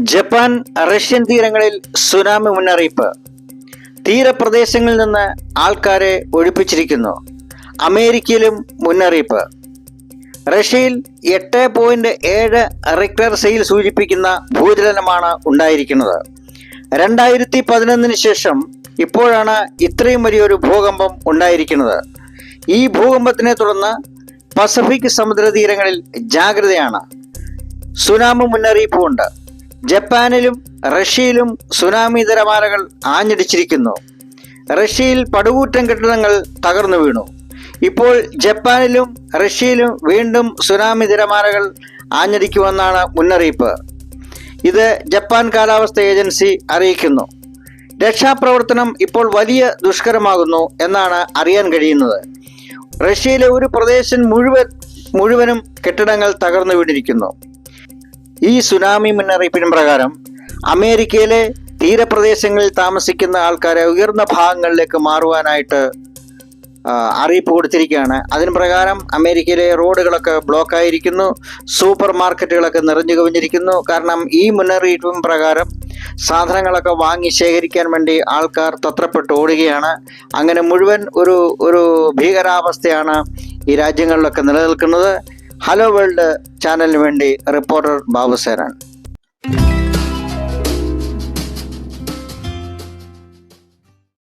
Japan Russian തീരങ്ങളിൽ tsunami മുന്നറിയിപ്പ്. തീരപ്രദേശങ്ങളിൽ നിന്ന് ആൾക്കാരെ ഒഴിപ്പിച്ചിരിക്കുന്നു. അമേരിക്കയിലും മുന്നറിയിപ്പ്. റഷ്യയിൽ 8.7 റിക്ടർ സ്കെയിൽ സൂചിപ്പിക്കുന്ന ഭൂചലനമാണ് ഉണ്ടായിരിക്കുന്നത്. 2011 ശേഷം ഇപ്പോഴാണ് ഇത്രയും വലിയൊരു ഭൂകമ്പം ഉണ്ടായിരിക്കുന്നത്. ഈ ഭൂകമ്പത്തിനെ തുടർന്ന് പസഫിക് സമുദ്രതീരങ്ങളിൽ ജാഗ്രതയാണ്. സുനാമി മുന്നറിയിപ്പുമുണ്ട്. ജപ്പാനിലും റഷ്യയിലും സുനാമി തിരമാലകൾ ആഞ്ഞടിച്ചിരിക്കുന്നു. റഷ്യയിൽ പടുകൂറ്റൻ കെട്ടിടങ്ങൾ തകർന്നു വീണു. ഇപ്പോൾ ജപ്പാനിലും റഷ്യയിലും വീണ്ടും സുനാമി തിരമാലകൾ ആഞ്ഞടിക്കുമെന്നാണ് മുന്നറിയിപ്പ്. ഇത് ജപ്പാൻ കാലാവസ്ഥ ഏജൻസി അറിയിക്കുന്നു. രക്ഷാപ്രവർത്തനം ഇപ്പോൾ വലിയ ദുഷ്കരമാകുന്നു എന്നാണ് അറിയാൻ കഴിയുന്നത്. റഷ്യയിലെ ഒരു പ്രദേശം മുഴുവനും കെട്ടിടങ്ങൾ തകർന്നു വീണിരിക്കുന്നു. ഈ സുനാമി മുന്നറിയിപ്പിന് പ്രകാരം അമേരിക്കയിലെ തീരപ്രദേശങ്ങളിൽ താമസിക്കുന്ന ആൾക്കാരെ ഉയർന്ന ഭാഗങ്ങളിലേക്ക് മാറുവാനായിട്ട് അറിയിപ്പ് കൊടുത്തിരിക്കുകയാണ്. അതിന് പ്രകാരം അമേരിക്കയിലെ റോഡുകളൊക്കെ ബ്ലോക്കായിരിക്കുന്നു, സൂപ്പർ മാർക്കറ്റുകളൊക്കെ നിറഞ്ഞു കവിഞ്ഞിരിക്കുന്നു. കാരണം ഈ മുന്നറിയിപ്പും പ്രകാരം സാധനങ്ങളൊക്കെ വാങ്ങി ശേഖരിക്കാൻ വേണ്ടി ആൾക്കാർ തത്രപ്പെട്ട് ഓടുകയാണ്. അങ്ങനെ മുഴുവൻ ഒരു ഭീകരാവസ്ഥയാണ് ഈ രാജ്യങ്ങളിലൊക്കെ നിലനിൽക്കുന്നത്. ഹലോ വേൾഡ് ചാനലിന് വേണ്ടി റിപ്പോർട്ടർ ബാബുസേനൻ.